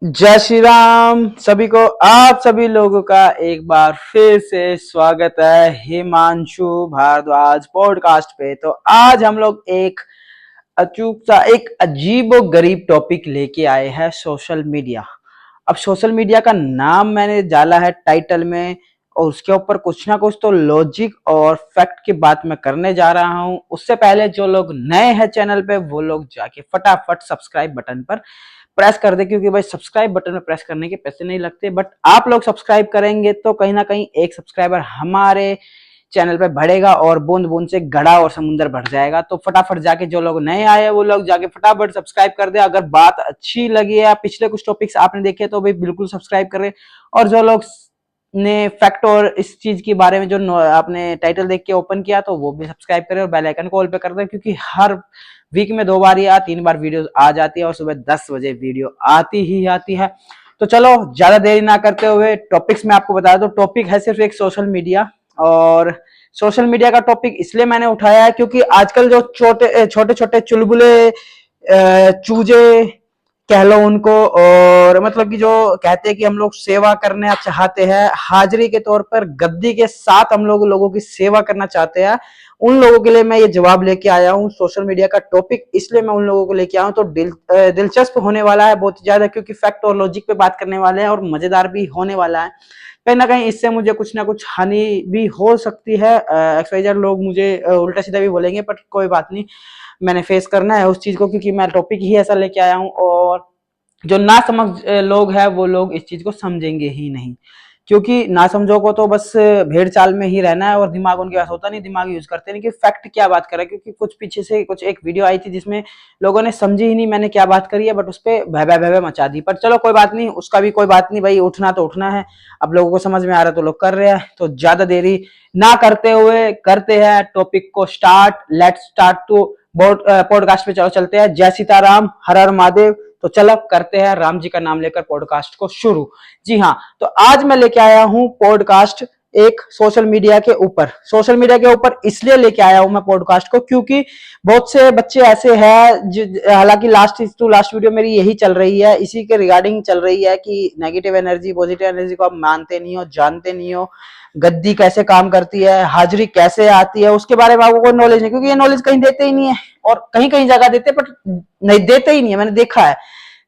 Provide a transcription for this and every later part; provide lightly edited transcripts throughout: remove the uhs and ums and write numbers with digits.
जय श्री राम सभी को। आप सभी लोगों का एक बार फिर से स्वागत है हिमांशु भारद्वाज पॉडकास्ट पे। तो आज हम लोग एक अचूक सा एक अजीबो गरीब टॉपिक लेके आए हैं, सोशल मीडिया। अब सोशल मीडिया का नाम मैंने डाला है टाइटल में, और उसके ऊपर कुछ ना कुछ तो लॉजिक और फैक्ट की बात मैं करने जा रहा हूं। उससे पहले जो लोग नए हैं चैनल पे वो लोग जाके फटाफट सब्सक्राइब बटन पर प्रेस कर दे, क्योंकि भाई सब्सक्राइब बटन में प्रेस करने के पैसे नहीं लगते, बट आप लोग सब्सक्राइब करेंगे तो कहीं ना कहीं एक सब्सक्राइबर हमारे चैनल पे बढ़ेगा और बूंद बूंद से घड़ा और समुंदर भर जाएगा। तो फटाफट जाके जो लोग नए आए वो लोग जाके फटाफट सब्सक्राइब कर दे। अगर बात अच्छी लगी है, पिछले कुछ टॉपिक्स आपने देखे तो भाई बिल्कुल सब्सक्राइब करें। और जो लोग ने फैक्ट और इस चीज के बारे में जो आपने टाइटल देख के ओपन किया तो वो भी सब्सक्राइब करें और बेल आइकन को ऑल पे कर दें, क्योंकि हर वीक में 2 बार या 3 बार वीडियो आ जाती है और सुबह 10 बजे वीडियो आती ही आती है। तो चलो ज्यादा देरी ना करते हुए टॉपिक्स में आपको बता दूं। टॉपिक है सिर्फ एक सोशल मीडिया, और सोशल मीडिया का टॉपिक इसलिए मैंने उठाया है क्योंकि आजकल जो छोटे छोटे चुलबुले चूजे कह लो उनको, और मतलब कि जो कहते हैं कि हम लोग सेवा करने चाहते हैं, हाजिरी के तौर पर गद्दी के साथ हम लोगों की सेवा करना चाहते हैं, उन लोगों के लिए मैं ये जवाब लेके आया हूँ। सोशल मीडिया का टॉपिक इसलिए मैं उन लोगों को लेके आया हूँ, तो दिलचस्प होने वाला है बहुत ज्यादा, क्योंकि फैक्ट और लॉजिक पे बात करने वाले हैं और मजेदार भी होने वाला है। कहीं ना कहीं इससे मुझे कुछ ना कुछ हानि भी हो सकती है। एक्सवाइजेड लोग मुझे उल्टा सीधा भी बोलेंगे, पर कोई बात नहीं, मैंने फेस करना है उस चीज को, क्योंकि मैं टॉपिक ही ऐसा लेके आया हूँ। और जो ना समझ लोग हैं वो लोग इस चीज को समझेंगे ही नहीं, क्योंकि ना समझो को तो बस भेड़ चाल में ही रहना है और दिमाग उनके पास होता नहीं, दिमाग यूज करते नहीं कि फैक्ट क्या बात कर रहा है। क्योंकि कुछ पीछे से कुछ एक वीडियो आई थी जिसमें लोगों ने समझी ही नहीं मैंने क्या बात करी है, बट उस पर भय भय मचा दी। पर चलो कोई बात नहीं, उसका भी कोई बात नहीं भाई, उठना तो उठना है। अब लोगों को समझ में आ रहा है तो लोग कर रहे हैं, तो ज्यादा देरी ना करते हुए करते हैं टॉपिक को start. Let's start to podcast पे चलो चलते हैं। जय सीताराम, हर हर महादेव। तो चलो करते हैं राम जी का नाम लेकर पॉडकास्ट को शुरू। जी हाँ, तो आज मैं लेके आया हूं पॉडकास्ट एक सोशल मीडिया के ऊपर। सोशल मीडिया के ऊपर इसलिए लेके आया हूं मैं पॉडकास्ट को क्योंकि बहुत से बच्चे ऐसे हैं, हालांकि लास्ट वीडियो मेरी यही चल रही है, इसी के रिगार्डिंग चल रही है कि नेगेटिव एनर्जी पॉजिटिव एनर्जी को आप मानते नहीं हो, जानते नहीं हो, गद्दी कैसे काम करती है, हाजिरी कैसे आती है, उसके बारे में आपको कोई नॉलेज नहीं, क्योंकि ये नॉलेज कहीं देते ही नहीं है। और कहीं कहीं जगह देते पर नहीं देते ही नहीं है। मैंने देखा है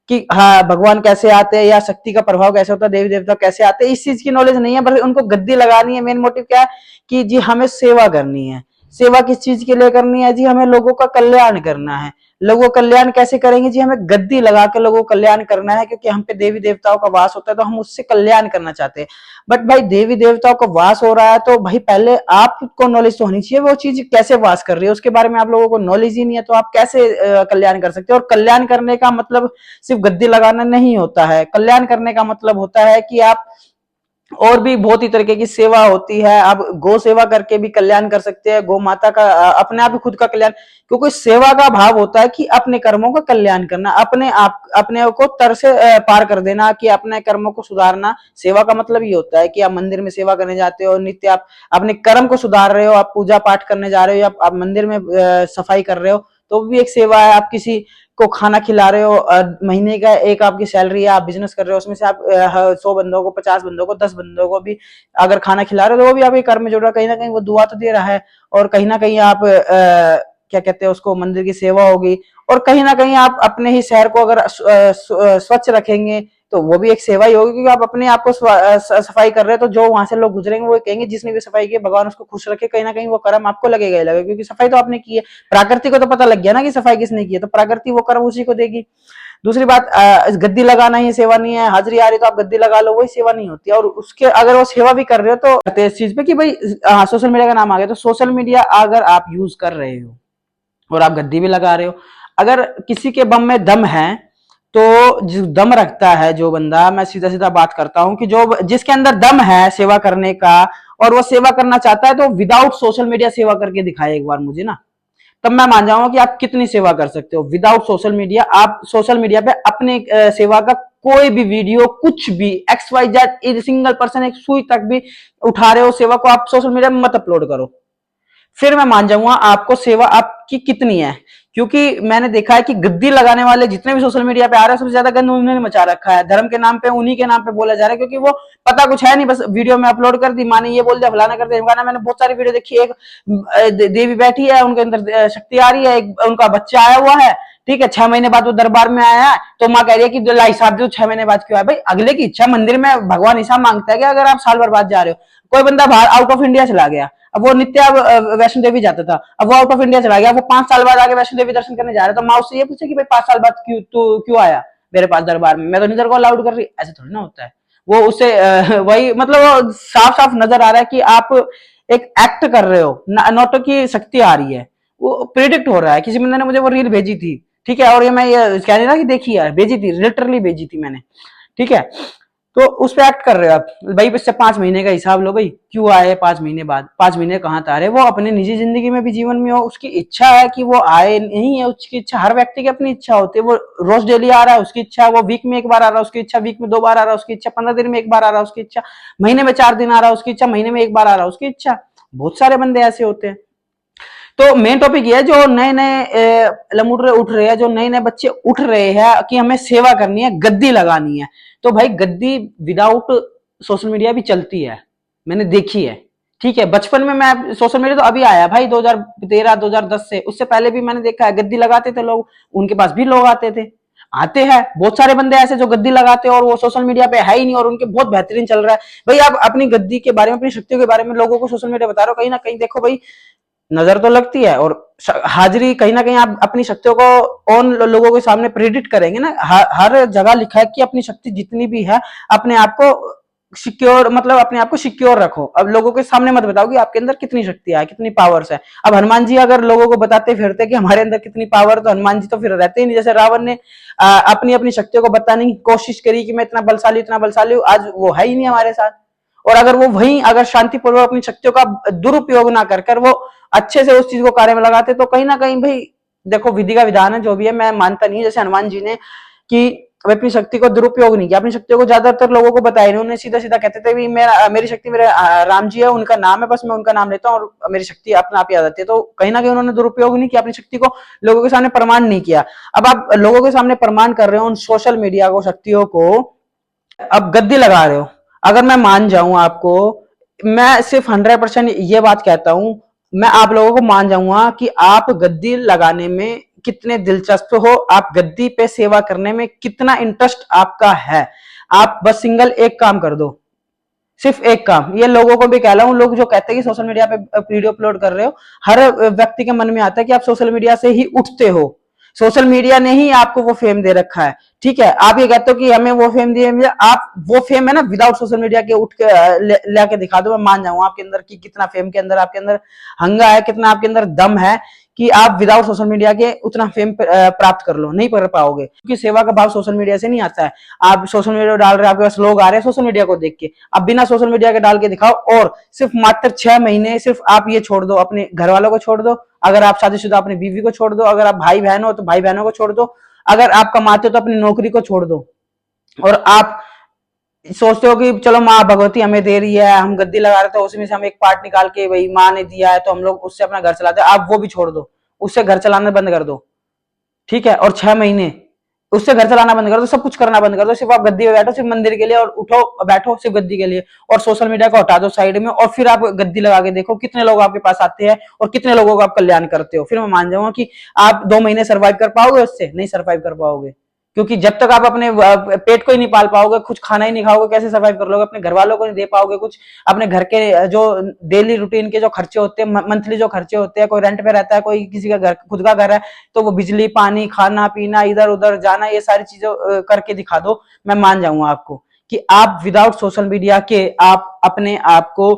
कि हाँ भगवान कैसे आते हैं या शक्ति का प्रभाव कैसे होता है, देवी देवता कैसे आते हैं, इस चीज की नॉलेज नहीं है। बल्कि उनको गद्दी लगानी है। मेन मोटिव क्या है कि जी हमें सेवा करनी है। सेवा किस चीज के लिए करनी है जी? हमें लोगों का कल्याण करना है। लोगों का कल्याण कैसे करेंगे जी? हमें गद्दी लगा के लोगों को कल्याण करना है, क्योंकि हम पे देवी देवताओं का वास होता है तो हम उससे कल्याण करना चाहते हैं। बट भाई देवी देवताओं का वास हो रहा है तो भाई पहले आपको नॉलेज तो होनी चाहिए वो चीज कैसे वास कर रही है, उसके बारे में आप लोगों को नॉलेज ही नहीं है तो आप कैसे कल्याण कर सकते हो। और कल्याण करने का मतलब सिर्फ गद्दी लगाना नहीं होता है। कल्याण करने का मतलब होता है कि आप और भी बहुत ही तरीके की सेवा होती है। आप गौ सेवा करके भी कल्याण कर सकते हैं, गौ माता का अपने आप ही खुद का कल्याण, क्योंकि सेवा का भाव होता है कि अपने कर्मों का कल्याण करना, अपने आप अपने को तर से पार कर देना, कि अपने कर्मों को सुधारना। सेवा का मतलब ये होता है कि आप मंदिर में सेवा करने जाते हो, नित्य आप अपने कर्म को सुधार रहे हो, आप पूजा पाठ करने जा रहे हो या आप मंदिर में सफाई कर रहे हो, तो भी एक सेवा है। आप किसी को खाना खिला रहे हो, महीने का एक आपकी सैलरी है, आप बिजनेस कर रहे हो, उसमें से आप 100 बंदों को, 50 बंदों को, 10 बंदों को भी अगर खाना खिला रहे हो तो वो भी आपके कर्म में जुड़ रहा है। कहीं ना कहीं वो दुआ तो दे रहा है, और कहीं ना कहीं आप क्या कहते हैं उसको, मंदिर की सेवा होगी। और कहीं ना कहीं आप अपने ही शहर को अगर स्वच्छ रखेंगे तो वो भी एक सेवा ही होगी, क्योंकि आप अपने आप को सफाई कर रहे हैं तो जो वहां से लोग गुजरेंगे वो कहेंगे जिसने भी सफाई की भगवान उसको खुश रखे। कहीं ना कहीं वो कर्म आपको लगेगा ही लगेगा, क्योंकि सफाई तो आपने की है। प्रकृति को तो पता लग गया ना कि सफाई किसने की है, तो प्रकृति वो कर्म उसी को देगी। दूसरी बात, गद्दी लगाना ही सेवा नहीं है। हाजिरी आ रही तो आप गद्दी लगा लो, वही सेवा नहीं होती है। और उसके अगर वो सेवा भी कर रहे हो तो करते हैं इस चीज पे कि भाई सोशल मीडिया का नाम आ गया, तो सोशल मीडिया अगर आप यूज कर रहे हो और आप गद्दी भी लगा रहे हो, अगर किसी के बम में दम है तो जो दम रखता है जो बंदा, मैं सीधा सीधा बात करता हूं कि जो जिसके अंदर दम है सेवा करने का और वो सेवा करना चाहता है, तो विदाउट सोशल मीडिया सेवा करके दिखाए एक बार मुझे ना, तब मैं मान जाऊंगा कि आप कितनी सेवा कर सकते हो विदाउट सोशल मीडिया। आप सोशल मीडिया पे अपने सेवा का कोई भी वीडियो, कुछ भी XYZ सिंगल पर्सन एक सुई तक भी उठा रहे हो सेवा को, आप सोशल मीडिया में मत अपलोड करो, फिर मैं मान जाऊंगा आपको सेवा आपकी कितनी है। क्योंकि मैंने देखा है कि गद्दी लगाने वाले जितने भी सोशल मीडिया पे आ रहे हैं सबसे ज्यादा गंद उन्होंने मचा रखा है। धर्म के नाम पे उन्हीं के नाम पे बोला जा रहा है, क्योंकि वो पता कुछ है नहीं, बस वीडियो में अपलोड कर दी, माने ये बोल दिया, फलाना कर दिया। मैंने बहुत सारी वीडियो देखी, एक देवी बैठी है, उनके अंदर शक्ति आ रही है, एक उनका बच्चा आया हुआ है, ठीक है, 6 महीने बाद वो दरबार में आया है, तो माँ कह रही है कि लाई साहब जो 6 महीने बाद क्यों आया? भाई अगले की इच्छा, मंदिर में भगवान हिसाब मांगता है कि अगर आप साल भर बाद जा रहे हो। कोई बंदा बाहर आउट ऑफ इंडिया चला गया, अब वो नित्य वैष्णो देवी जाता था, अब वो आउट ऑफ इंडिया चला गया, वो 5 साल बाद आगे वैष्णो देवी दर्शन करने जा रहा है, तो माँ उससे ये पूछे कि भाई 5 साल बाद क्यों आया मेरे पास दरबार में? मैं तो नहीं तेरे को अलाउड कर रही। ऐसे थोड़ी ना होता है। वो उससे वही मतलब वो साफ साफ नजर आ रहा है कि आप एक एक्ट कर रहे हो, नॉट की शक्ति आ रही है। वो प्रिडिक्ट हो रहा है। किसी बंदे ने मुझे वो रील भेजी थी, ठीक है, और ये मैं ये कह रही ना कि देखी है, भेजी थी, लिटरली भेजी थी मैंने, ठीक है। तो उस पर एक्ट कर रहे हो आप भाई, इससे 5 महीने का हिसाब लो भाई, क्यों आए 5 महीने बाद? 5 महीने कहाँ था? अरे वो अपने निजी जिंदगी में भी जीवन में हो, उसकी इच्छा है कि वो आए, नहीं है उसकी इच्छा। हर व्यक्ति की अपनी इच्छा होती है। वो रोज डेली आ रहा है, उसकी इच्छा। वो वीक में एक बार आ रहा है, उसकी इच्छा। वीक में 2 बार आ रहा है, उसकी इच्छा। 15 दिन में एक बार आ रहा है, उसकी इच्छा। महीने में 4 दिन आ रहा है, उसकी इच्छा। महीने में एक बार आ रहा है, उसकी इच्छा। बहुत सारे बंदे ऐसे होते हैं। तो मेन टॉपिक ये है, जो नए नए लमुड़े उठ रहे हैं, जो नए नए बच्चे उठ रहे हैं कि हमें सेवा करनी है, गद्दी लगानी है। तो भाई गद्दी विदाउट सोशल मीडिया भी चलती है, मैंने देखी है, ठीक है। बचपन में मैं सोशल मीडिया तो अभी आया भाई 2013 2010 से, उससे पहले भी मैंने देखा है गद्दी लगाते थे लोग, उनके पास भी लोग आते थे, आते हैं बहुत सारे बंदे ऐसे जो गद्दी लगाते हैं और वो सोशल मीडिया पे है ही नहीं और उनके बहुत बेहतरीन चल रहा है। भाई आप अपनी गद्दी के बारे में, अपनी शक्तियों के बारे में लोगों को सोशल मीडिया बता रहे हो, कहीं ना कहीं देखो भाई नजर तो लगती है, और हाजिरी कहीं ना कहीं आप अपनी शक्तियों को उन लोगों के सामने प्रेडिक्ट करेंगे ना। हर जगह लिखा है कि अपनी शक्ति जितनी भी है, अपने आप को सिक्योर, मतलब अपने आप को सिक्योर रखो। अब लोगों के सामने मत बताओ कि आपके अंदर कितनी शक्तियां है, कितनी पावर्स है। अब हनुमान जी अगर लोगों को बताते फिरते कि हमारे अंदर कितनी पावर, तो हनुमान जी तो फिर रहते ही नहीं। जैसे रावण ने अपनी अपनी शक्तियों को बताने की कोशिश करी कि मैं इतना बलशाली हूं, आज वो है ही नहीं हमारे साथ। और अगर वो वहीं अगर शांतिपूर्वक अपनी शक्तियों का दुरुपयोग ना कर कर वो अच्छे से उस चीज को कार्य में लगाते, तो कहीं ना कहीं भाई देखो विधि का विधान है, जो भी है, मैं मानता नहीं जैसे हनुमान जी ने कि वे अपनी शक्ति को दुरुपयोग नहीं किया। अपनी शक्तियों को ज्यादातर लोगों को बताया नहीं, उन्हें सीधा सीधा कहते थे भी मेरी शक्ति मेरे राम जी है, उनका नाम है, बस मैं उनका नाम लेता हूँ और मेरी शक्ति अपने आप ही आ जाती है। तो कहीं ना कहीं उन्होंने दुरुपयोग नहीं किया अपनी शक्ति को, लोगों के सामने प्रमाण नहीं किया। अब आप लोगों के सामने प्रमाण कर रहे हो उन सोशल मीडिया को, शक्तियों को, अब गद्दी लगा रहे हो। अगर मैं मान जाऊं आपको, मैं सिर्फ 100% ये बात कहता हूं, मैं आप लोगों को मान जाऊंगा कि आप गद्दी लगाने में कितने दिलचस्प हो, आप गद्दी पे सेवा करने में कितना इंटरेस्ट आपका है। आप बस सिंगल एक काम कर दो, सिर्फ एक काम। ये लोगों को भी कह रहा हूं, लोग जो कहते हैं कि सोशल मीडिया पे वीडियो अपलोड कर रहे हो, हर व्यक्ति के मन में आता है कि आप सोशल मीडिया से ही उठते हो, सोशल मीडिया ने ही आपको वो फेम दे रखा है, ठीक है। आप ये कहते हो कि हमें वो फेम दिए, आप वो फेम है ना विदाउट सोशल मीडिया के उठ के लेके दिखा दो, मैं मान जाऊंगा आपके अंदर की कितना फेम के अंदर, आपके अंदर हंगा है, कितना आपके अंदर दम है कि आप विदाउट सोशल मीडिया के उतना फेम प्राप्त कर लो। नहीं कर पाओगे, क्योंकि सेवा का भाव सोशल मीडिया से नहीं आता है। आप सोशल मीडिया डाल रहे हो, आपके पास लोग आ रहे हैं सोशल मीडिया को देख के, आप बिना सोशल मीडिया के डाल के दिखाओ, और सिर्फ मात्र 6 महीने सिर्फ आप ये छोड़ दो, अपने घर वालों को छोड़ दो, अगर आप शादीशुदा अपनी बीवी को छोड़ दो, अगर आप भाई बहन हो तो भाई बहनों को छोड़ दो, अगर आप कमाते हो तो अपनी नौकरी को छोड़ दो, और आप सोचते हो कि चलो माँ भगवती हमें दे रही है, हम गद्दी लगा रहे थे उसमें से हम एक पार्ट निकाल के वही माँ ने दिया है तो हम लोग उससे अपना घर चलाते हैं, आप वो भी छोड़ दो, उससे घर चलाना बंद कर दो, ठीक है। और 6 महीने उससे घर चलाना बंद कर दो, सब कुछ करना बंद कर दो, सिर्फ आप गद्दी पे बैठो, सिर्फ मंदिर के लिए, और उठो बैठो सिर्फ गद्दी के लिए, और सोशल मीडिया को हटा दो साइड में, और फिर आप गद्दी लगा के देखो कितने लोग आपके पास आते हैं और कितने लोगों का आप कल्याण करते हो। फिर मैं मान जाऊंगा कि आप 2 महीने सर्वाइव कर पाओगे, उससे नहीं सर्वाइव कर पाओगे, क्योंकि जब तक आप अपने पेट को ही नहीं पाल पाओगे, कुछ खाना ही नहीं खाओगे, कैसे सर्वाइव कर लोगे? अपने घर वालों को नहीं दे पाओगे कुछ, अपने घर के जो डेली रूटीन के जो खर्चे होते हैं, मंथली जो खर्चे होते हैं, कोई रेंट पे रहता है, कोई किसी का घर खुद का घर है, तो वो बिजली पानी खाना पीना इधर उधर जाना, ये सारी चीजों करके दिखा दो, मैं मान जाऊंगा आपको कि आप विदाउट सोशल मीडिया के आप अपने आप को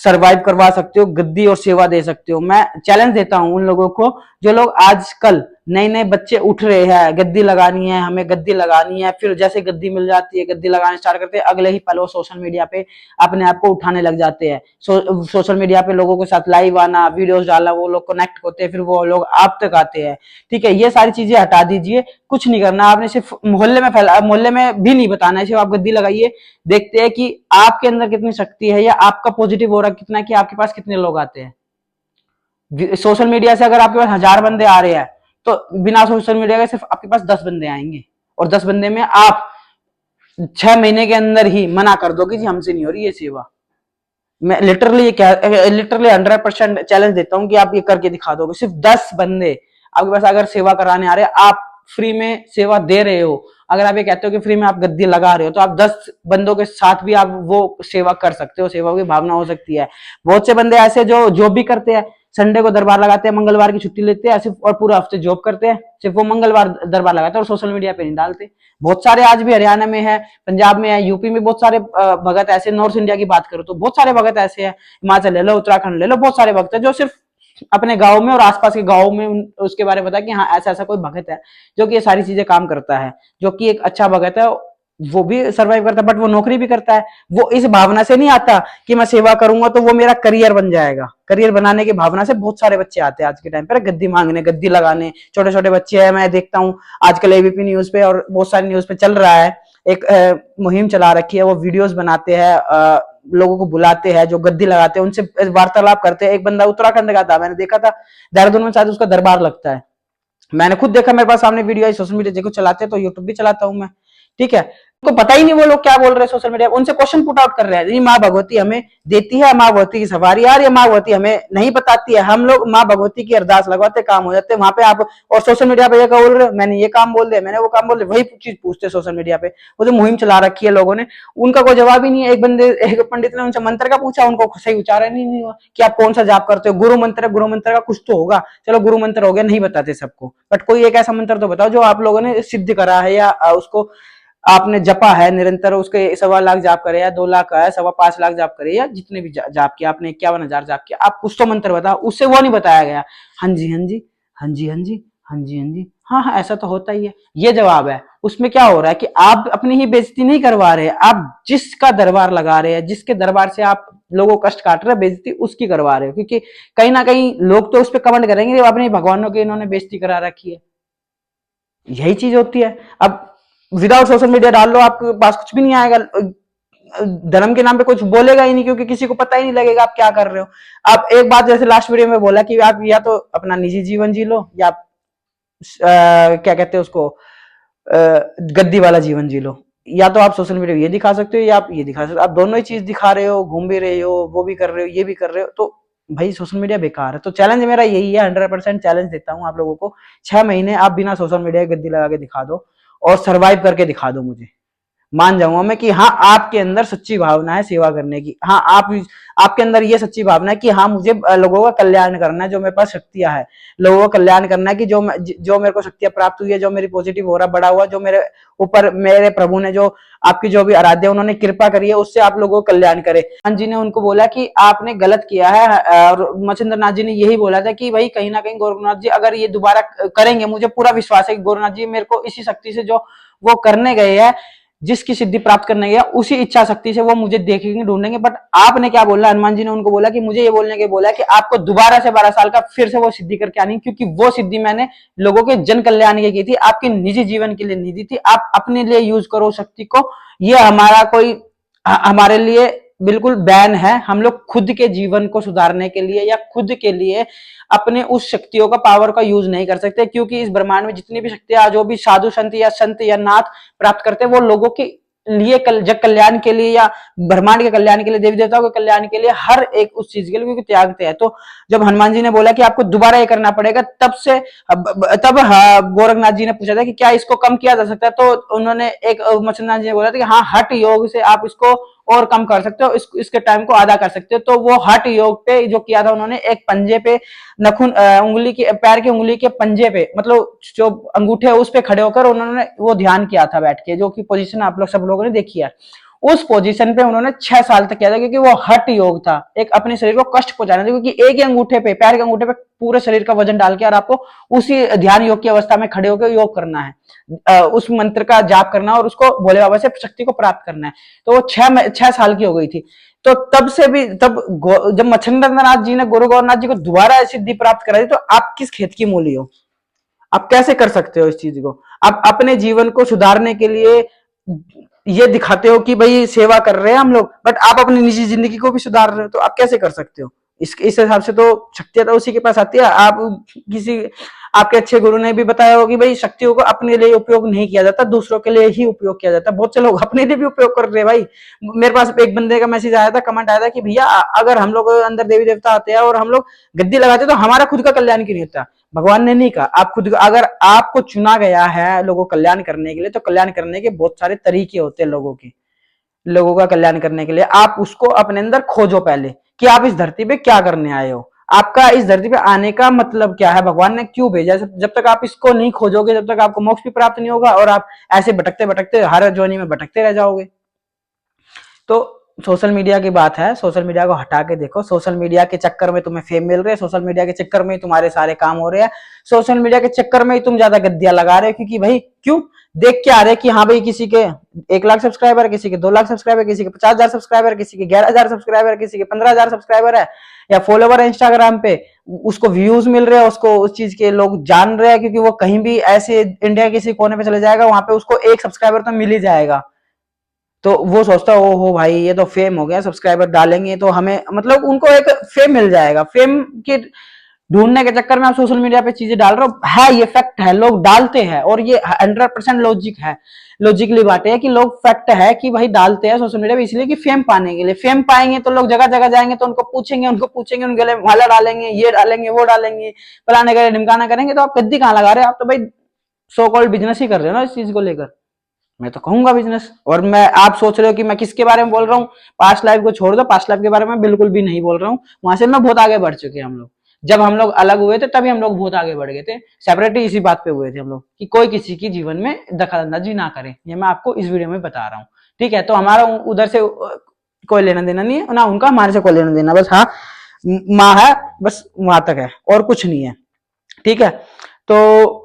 सरवाइव करवा सकते हो, गद्दी और सेवा दे सकते हो। मैं चैलेंज देता हूं उन लोगों को जो लोग आजकल नए नए बच्चे उठ रहे हैं, गद्दी लगानी है, हमें गद्दी लगानी है, फिर जैसे गद्दी मिल जाती है गद्दी लगाने स्टार्ट करते हैं, अगले ही पल वो सोशल मीडिया पे अपने आप को उठाने लग जाते हैं। सोशल मीडिया पे लोगों के साथ लाइव आना, वीडियोस डालना, वो लोग कनेक्ट होते हैं, फिर वो लोग आप तक आते हैं, ठीक है। ये सारी चीजें हटा दीजिए, कुछ नहीं करना आपने, सिर्फ मोहल्ले में फैला, मोहल्ले में भी नहीं बताना है, सिर्फ आप गद्दी लगाइए, देखते हैं कि आपके अंदर कितनी शक्ति है या आपका पॉजिटिव हो रहा कितना है, कि आपके पास कितने लोग आते हैं। सोशल मीडिया से अगर आपके पास 1000 बंदे आ रहे हैं तो बिना सोशल मीडिया के सिर्फ आपके पास 10 बंदे आएंगे, और 10 बंदे में आप 6 महीने के अंदर ही मना कर दो कि जी हमसे नहीं हो रही ये सेवा। मैं लिटरली लिटरली 100% चैलेंज देता हूं कि आप ये करके दिखा दोगे। सिर्फ 10 बंदे आपके पास अगर सेवा कराने आ रहे हैं, आप फ्री में सेवा दे रहे हो, अगर आप ये कहते हो कि फ्री में आप गद्दी लगा रहे हो, तो आप 10 बंदों के साथ भी आप वो सेवा कर सकते हो, सेवा की भावना हो सकती है। बहुत से बंदे ऐसे जो जॉब भी करते हैं, संडे को दरबार लगाते हैं, मंगलवार की छुट्टी लेते हैं सिर्फ, और पूरा हफ्ते जॉब करते हैं, सिर्फ वो मंगलवार दरबार लगाते हैं और सोशल मीडिया पे नहीं डालते। बहुत सारे आज भी हरियाणा में है, पंजाब में है, यूपी में बहुत सारे भगत ऐसे, नॉर्थ इंडिया की बात करो तो बहुत सारे भगत ऐसे हैं, हिमाचल ले लो, उत्तराखंड ले लो, बहुत सारे भक्त है जो सिर्फ अपने गांव में और आसपास के गांव में उसके बारे में पता कि हाँ ऐसा ऐसा कोई भगत है जो कि ये सारी चीजें काम करता है, जो कि एक अच्छा भगत है, वो भी सर्वाइव करता है, बट वो नौकरी भी करता है। वो इस भावना से नहीं आता कि मैं सेवा करूंगा तो वो मेरा करियर बन जाएगा। करियर बनाने की भावना से बहुत सारे बच्चे आते हैं आज के टाइम पर गद्दी मांगने, गद्दी लगाने। छोटे छोटे बच्चे हैं, मैं देखता हूँ आजकल एबीपी न्यूज पे और बहुत सारी न्यूज पे चल रहा है, एक मुहिम चला रखी है, वो वीडियोस बनाते हैं, लोगों को बुलाते हैं जो गद्दी लगाते हैं, उनसे वार्तालाप करते हैं। एक बंदा उत्तराखंड का था, मैंने देखा था, देहरादून में शायद उसका दरबार लगता है, मैंने खुद देखा, मेरे पास सामने वीडियो आई। सोशल मीडिया देखो चलाते हैं तो यूट्यूब भी चलाता हूं मैं, ठीक है। उनको पता ही नहीं वो लोग क्या बोल रहे हैं सोशल मीडिया, उनसे क्वेश्चन पुट आउट कर रहे हैं, माँ भगवती हमें देती है, माँ भगवती की सवारी यार, ये माँ भगवती हमें नहीं बताती है, हम लोग माँ भगवती की अरदास लगवाते काम हो जाते हैं वहां पे आप, और सोशल मीडिया पे ये बोल रहे मैंने ये काम बोल दिया, मैंने वो काम बोल दिया, वही चीज पूछते सोशल मीडिया पे। वो जो मुहिम चला रखी है लोगों ने, उनका कोई जवाब ही नहीं है। एक पंडित ने उनसे मंत्र का पूछा, उनको सही उच्चारण ही नहीं हुआ कि आप कौन सा जाप करते हो। गुरु मंत्र का कुछ तो होगा, चलो गुरु मंत्र हो गया, नहीं बताते सबको, बट कोई एक ऐसा मंत्र तो बताओ जो आप लोगों ने सिद्ध करा है या उसको आपने जपा है निरंतर, उसके 1.25 लाख जाप करे या 2 लाख का है, 5.25 लाख जाप करे, या जितने भी जाप किया आपने, 51,000 जाप किया, आप कुछ तो मंत्र बताओ। उससे वो नहीं बताया गया, हाँ जी हाँ जी हाँ जी हाँ जी हाँ जी हाँ जी हाँ हाँ ऐसा तो होता ही है, ये जवाब है। उसमें क्या हो रहा है कि आप अपनी ही बेइज्जती नहीं करवा रहे, आप जिसका दरबार लगा रहे हैं, जिसके दरबार से आप लोगों को कष्ट काट रहे हैं, बेइज्जती उसकी करवा रहे हो, क्योंकि कहीं ना कहीं लोग तो उस पर कमेंट करेंगे अपने भगवानों की इन्होंने बेइज्जती करा रखी है, यही चीज होती है। अब विदाउट सोशल मीडिया डाल लो, आपके पास कुछ भी नहीं आएगा, धर्म के नाम पे कुछ बोलेगा ही नहीं, क्योंकि किसी को पता ही नहीं लगेगा आप क्या कर रहे हो। आप एक बात जैसे लास्ट वीडियो में बोला कि आप या तो अपना निजी जीवन जी लो, या क्या कहते हैं उसको, गद्दी वाला जीवन जी लो, या तो आप सोशल मीडिया ये दिखा सकते हो या आप ये दिखा सकते हो, आप दोनों ही चीज दिखा रहे हो, घूम भी रहे हो, वो भी कर रहे हो, ये भी कर रहे हो, तो भाई सोशल मीडिया बेकार है। तो चैलेंज मेरा यही है, 100% चैलेंज देता हूँ आप लोगों को, 6 महीने आप बिना सोशल मीडिया की गद्दी लगा के दिखा दो और सरवाइव करके दिखा दो, मुझे मान जाऊंगा मैं कि हाँ आपके अंदर सच्ची भावना है सेवा करने की, हाँ आपके अंदर ये सच्ची भावना है कि हाँ मुझे लोगों का कल्याण करना है, जो मेरे पास शक्तियां है लोगों का कल्याण करना है, कि जो मेरे को शक्तियां प्राप्त हुई है, जो मेरी पॉजिटिव हो रहा बड़ा हुआ, जो मेरे ऊपर मेरे प्रभु ने जो आपकी जो भी आराध्य उन्होंने कृपा करी है, उससे आप लोगों को कल्याण करे। हनुमान जी ने उनको बोला कि आपने गलत किया है, और मच्छिंद्र नाथ जी ने यही बोला था कि भाई कहीं ना कहीं गोरखनाथ जी अगर ये दोबारा करेंगे, मुझे पूरा विश्वास है कि गोरखनाथ जी मेरे को इसी शक्ति से जो वो करने गए हैं, जिसकी सिद्धि प्राप्त करने गया, उसी इच्छा शक्ति से वो मुझे देखेंगे, ढूंढेंगे। बट आपने क्या बोला, हनुमान जी ने उनको बोला कि मुझे ये बोलने के बोला कि आपको दोबारा से 12 साल का फिर से वो सिद्धि करके आनी, क्योंकि वो सिद्धि मैंने लोगों के जन कल्याण के की थी, आपके निजी जीवन के लिए नहीं दी थी, आप अपने लिए यूज करो शक्ति को। ये हमारा कोई हमारे लिए बिल्कुल बैन है, हम लोग खुद के जीवन को सुधारने के लिए या खुद के लिए अपने उस शक्तियों का पावर का यूज नहीं कर सकते, क्योंकि इस ब्रह्मांड में जितनी भी शक्तियां जो भी साधु संत या नाथ प्राप्त करते हैं, वो लोगों के लिए जग कल्याण के लिए या ब्रह्मांड के कल्याण के लिए, देवी देवताओं के कल्याण के लिए, हर एक उस चीज के लिए क्योंकि त्यागते हैं। तो जब हनुमान जी ने बोला कि आपको दोबारा ये करना पड़ेगा, तब गोरखनाथ जी ने पूछा था कि क्या इसको कम किया जा सकता है, तो उन्होंने एक मत्स्यनाथ जी ने बोला था कि हाँ हठ योग से आप इसको और कम कर सकते हो, इसके टाइम को आधा कर सकते हो। तो वो हठ योग पे जो किया था उन्होंने, एक पंजे पे नखून उंगली के पैर की उंगली के पंजे पे, मतलब जो अंगूठे है उस पे खड़े होकर उन्होंने वो ध्यान किया था बैठ के, जो कि पोजीशन आप लोग सब लोगों ने देखी है। उस पोजीशन पे उन्होंने 6 साल तक किया था, क्योंकि वो हठ योग था, एक अपने शरीर को कष्ट पहुंचाना था, क्योंकि एक ही अंगूठे पे, पैर के अंगूठे पे पूरे शरीर का वजन डाल के और आपको उसी ध्यान योग की अवस्था में खड़े होकर योग करना है, उस मंत्र का जाप करना और उसको भोले बाबा से शक्ति को प्राप्त करना है। तो वो 6 साल की हो गई थी। तो तब से भी जब मच्छिंद्र नाथ जी ने गुरु गोरखनाथ जी को दोबारा सिद्धि प्राप्त कराई, तो आप किस खेत की मूली हो, आप कैसे कर सकते हो इस चीज को। आप अपने जीवन को सुधारने के लिए ये दिखाते हो कि भाई सेवा कर रहे हैं हम लोग, बट आप अपनी निजी जिंदगी को भी सुधार रहे हो, तो आप कैसे कर सकते हो। इस हिसाब से तो शक्तियां तो उसी के पास आती है। आप किसी आपके अच्छे गुरु ने भी बताया होगा कि भाई शक्तियों को अपने लिए उपयोग नहीं किया जाता, दूसरों के लिए ही उपयोग किया जाता है। बहुत से लोग अपने लिए भी उपयोग कर रहे हैं भाई। मेरे पास एक बंदे का मैसेज आया था, कमेंट आया था कि भैया अगर हम लोग अंदर देवी देवता आते हैं और हम लोग गद्दी लगाते तो हमारा खुद का कल्याण क्यों नहीं होता। भगवान ने नहीं कहा, आप खुद, अगर आपको चुना गया है लोगों को कल्याण करने के लिए, तो कल्याण करने के बहुत सारे तरीके होते हैं लोगों का कल्याण करने के लिए। आप उसको अपने अंदर खोजो पहले कि आप इस धरती पे क्या करने आए हो, आपका इस धरती पे आने का मतलब क्या है, भगवान ने क्यों भेजा। जब तक आप इसको नहीं खोजोगे, जब तक आपको मोक्ष भी प्राप्त नहीं होगा और आप ऐसे भटकते भटकते हर जोनी में भटकते रह जाओगे। तो सोशल मीडिया की बात है, सोशल मीडिया को हटा के देखो। सोशल मीडिया के चक्कर में तुम्हें फेम मिल रहे है, सोशल मीडिया के चक्कर में तुम्हारे सारे काम हो रहे हैं, सोशल मीडिया के चक्कर में ही तुम ज्यादा गद्दियां लगा रहे हो। क्योंकि भाई क्यों देख के आ रहे कि हाँ भाई किसी के 1 लाख सब्सक्राइबर है, किसी के 2 लाख सब्सक्राइबर, किसी के 50,000 सब्सक्राइबर, किसी के 11,000 सब्सक्राइबर, किसी के 15,000 सब्सक्राइबर है या फॉलोवर है इंस्टाग्राम पे, उसको व्यूज मिल रहे हैं, उसको उस चीज के लोग जान रहे हैं। क्योंकि वो कहीं भी ऐसे इंडिया के किसी कोने पे चले जाएगा, वहां पे उसको 1 सब्सक्राइबर तो मिल ही जाएगा। तो वो सोचता है ओ हो भाई ये तो फेम हो गया, सब्सक्राइबर डालेंगे तो हमें, मतलब उनको एक फेम मिल जाएगा। फेम के ढूंढने के चक्कर में आप सोशल मीडिया पे चीजें डाल रहे हो, है ये फैक्ट है, लोग डालते हैं और ये 100% लॉजिक है, लॉजिकली बात है कि लोग फैक्ट है कि भाई डालते हैं सोशल मीडिया पे इसलिए कि फेम पाने के लिए। फेम पाएंगे तो लोग जगह जगह जाएंगे तो उनको पूछेंगे उनके लिए माला डालेंगे, ये डालेंगे वो डालेंगे, फलाने करें ढिमकाना करेंगे। तो आप गद्दी कहाँ लगा रहे हो, आप तो भाई सो कॉल्ड बिजनेस ही कर रहे हो ना इस चीज को लेकर। मैं तो कहूंगा बिजनेस। और मैं, आप सोच रहे हो कि मैं किसके बारे में बोल रहा हूँ, पास्ट लाइफ को छोड़ दो, पास्ट लाइफ के बारे में बिल्कुल भी नहीं बोल रहा हूँ। वहां से मैं बहुत आगे बढ़ चुके हैं हम लोग। जब हम लोग अलग हुए थे तभी हम लोग बहुत आगे बढ़ गए थे, सेपरेटली इसी बात पे हुए थे हम लोग कि कोई किसी की जीवन में दखल अंदाजी ना करे। ये मैं आपको इस वीडियो में बता रहा हूँ, ठीक है। तो हमारा उधर से कोई लेना देना नहीं है ना, उनका हमारे से कोई लेना देना, बस हाँ माँ है, बस वहां तक है और कुछ नहीं है, ठीक है। तो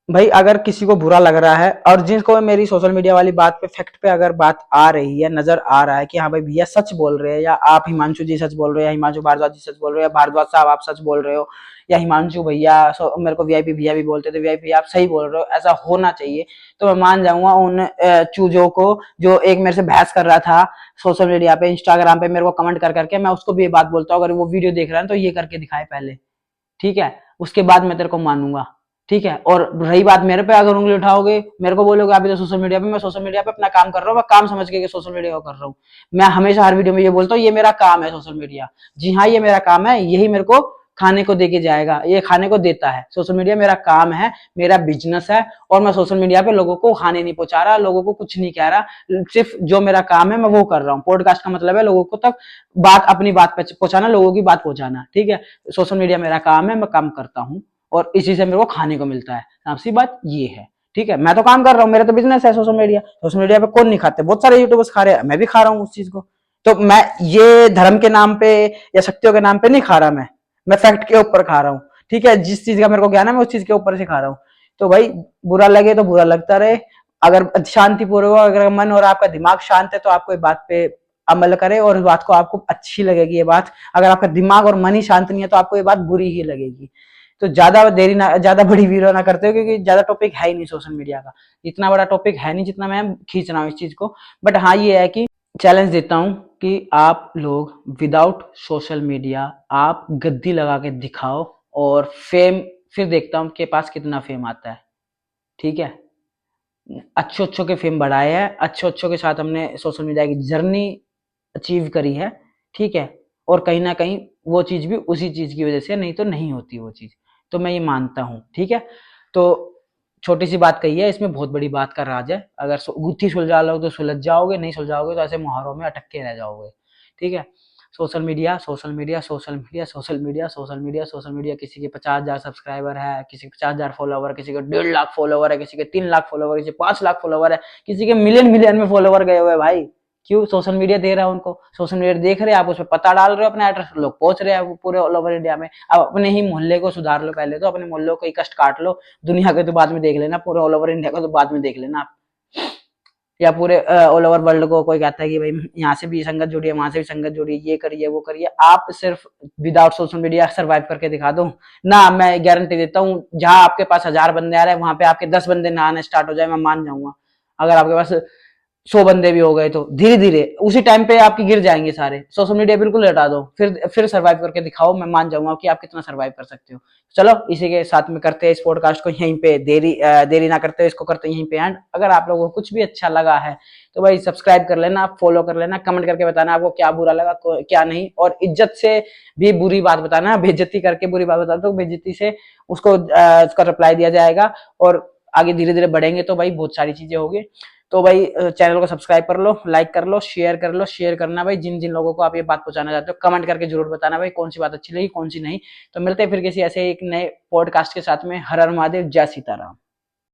भाई अगर किसी को बुरा लग रहा है और जिनको मेरी सोशल मीडिया वाली बात पे, फैक्ट पे अगर बात आ रही है, नजर आ रहा है कि हाँ भाई भैया सच बोल रहे हैं, या आप हिमांशु जी सच बोल रहे हो, या हिमांशु भारद्वाज जी सच बोल रहे हो, या भारद्वाज साहब आप सच बोल रहे हो, या हिमांशु भैया मेरे को वीआईपी भैया भी बोलते थे, वीआईपी आप सही बोल रहे हो, ऐसा होना चाहिए। तो मैं मान जाऊंगा उन चूजों को जो एक मेरे से बहस कर रहा था सोशल मीडिया पे, इंस्टाग्राम पे मेरे को कमेंट कर करके। मैं उसको भी ये बात बोलता हूँ, अगर वो वीडियो देख रहा है तो ये करके दिखाए पहले, ठीक है, उसके बाद मैं तेरे को मानूंगा, ठीक है। और रही बात मेरे पे, अगर उंगली उठाओगे, मेरे को बोलोगे अभी तो सोशल मीडिया पे, मैं सोशल मीडिया पे अपना काम कर रहा हूँ, मैं काम समझ के सोशल मीडिया को कर रहा हूँ। मैं हमेशा हर वीडियो में ये बोलता हूँ ये मेरा काम है सोशल मीडिया। जी हाँ, ये मेरा काम है, यही मेरे को खाने को देके जाएगा, ये खाने को देता है। सोशल मीडिया मेरा काम है, मेरा बिजनेस है, और मैं सोशल मीडिया पे लोगों को खाने नहीं पहुंचा रहा, लोगों को कुछ नहीं कह रहा। सिर्फ जो मेरा काम है मैं वो कर रहा हूँ। पॉडकास्ट का मतलब है लोगों को तक बात, अपनी बात पहुंचाना, लोगों की बात पहुंचाना, ठीक है। सोशल मीडिया मेरा काम है, मैं काम करता हूँ और इसी से मेरे को खाने को मिलता है। आपसी बात ये है, ठीक है। मैं तो काम कर रहा हूँ, मेरा तो बिजनेस है सोशल मीडिया। सोशल मीडिया पे कौन नहीं खाते, बहुत सारे यूट्यूबर्स खा रहे हैं, मैं भी खा रहा हूँ उस चीज को। तो मैं ये धर्म के नाम पे या शक्तियों के नाम पे नहीं खा रहा, मैं फैक्ट के ऊपर खा रहा हूँ, ठीक है। जिस चीज का मेरे को ज्ञान है मैं उस चीज के ऊपर से खा रहा हूँ। तो भाई बुरा लगे तो बुरा लगता रहे, अगर शांतिपूर्वक, अगर मन और आपका दिमाग शांत है तो आपको बात पे अमल करे और इस बात को आपको अच्छी लगेगी ये बात। अगर आपका दिमाग और मन ही शांत नहीं है तो आपको ये बात बुरी ही लगेगी। तो ज्यादा देरी ना, ज्यादा बड़ी वीडियो ना करते हो, क्योंकि ज्यादा टॉपिक है ही नहीं सोशल मीडिया का, इतना बड़ा टॉपिक है नहीं जितना मैं खींच रहा हूँ इस चीज को। बट हाँ ये है कि चैलेंज देता हूँ कि आप लोग विदाउट सोशल मीडिया आप गद्दी लगा के दिखाओ और फेम, फिर देखता हूँ के पास कितना फेम आता है, ठीक है। अच्छे अच्छों के फेम बढ़ाए हैं, अच्छे अच्छों के साथ हमने सोशल मीडिया की जर्नी अचीव करी है, ठीक है। और कहीं ना कहीं वो चीज भी उसी चीज की वजह से, नहीं तो नहीं होती वो चीज। तो मैं ये मानता हूँ, ठीक है। तो छोटी सी बात कही है, इसमें बहुत बड़ी बात का राज है। अगर गुत्थी सुलझा लो तो सुलझ जाओगे, नहीं सुलझाओगे तो ऐसे मुहावरों में अटक के रह जाओगे, ठीक है। Social media social media social media social media social media social media, किसी के 50,000 सब्सक्राइबर है, किसी के 50,000 फॉलोवर, किसी के 1.5 लाख फॉलोवर है, किसी के 3 लाख फॉलोवर, किसी के 5 लाख फॉलोवर है, किसी के मिलियन मिलियन में फॉलोवर गए हुए भाई। क्यों? सोशल मीडिया दे रहा है उनको, सोशल मीडिया देख रहे हैं, आप उस पर पता डाल रहे हो, अपने एड्रेस लोग पहुंच रहे हैं पूरे ऑल ओवर इंडिया में। अब अपने ही मोहल्ले को सुधार लो पहले, तो अपने मोहल्ले को कष्ट काट लो, दुनिया के तो बाद में देख लेना, पूरे ऑल ओवर इंडिया को तो बाद में देख लेना आप, या पूरे ऑल ओवर वर्ल्ड को। कोई कहता है कि भाई यहाँ से भी संगत जुड़ी है, वहां से भी संगत जुड़ी है, ये करिए वो करिए। आप सिर्फ विदाउट सोशल मीडिया सर्वाइव करके दिखा दो ना, मैं गारंटी देता हूँ जहां आपके पास 1000 बंदे आ रहे हैं वहां पे आपके 10 बंदे ना आने स्टार्ट हो जाए, मैं मान जाऊंगा। अगर आपके पास 100 बंदे भी हो गए तो धीरे धीरे उसी टाइम पे आपकी गिर जाएंगे सारे। सोशल मीडिया बिल्कुल हटा दो, फिर सर्वाइव करके दिखाओ, मैं मान जाऊंगा कि आप कितना सर्वाइव कर सकते हो। चलो इसी के साथ में करते हैं इस पॉडकास्ट को यहीं पे, देरी ना करते हुए इसको करते हैं यहीं पे एंड। अगर आप लोगों को कुछ भी अच्छा लगा है तो भाई सब्सक्राइब कर लेना, फॉलो कर लेना, कमेंट करके बताना आपको क्या बुरा लगा क्या नहीं, और इज्जत से भी बुरी बात बताना, बेइज्जती करके बुरी बात बताना तो बेइज्जती से उसका रिप्लाई दिया जाएगा। और आगे धीरे धीरे बढ़ेंगे तो भाई बहुत सारी चीजें होगी। तो भाई चैनल को सब्सक्राइब कर लो, लाइक कर लो, शेयर कर लो, शेयर करना भाई जिन जिन लोगों को आप ये बात पहुंचाना चाहते हो, कमेंट करके जरूर बताना भाई कौन सी बात अच्छी लगी कौन सी नहीं। तो मिलते हैं फिर किसी ऐसे एक नए पॉडकास्ट के साथ में। हर हर महादेव, जय सीताराम।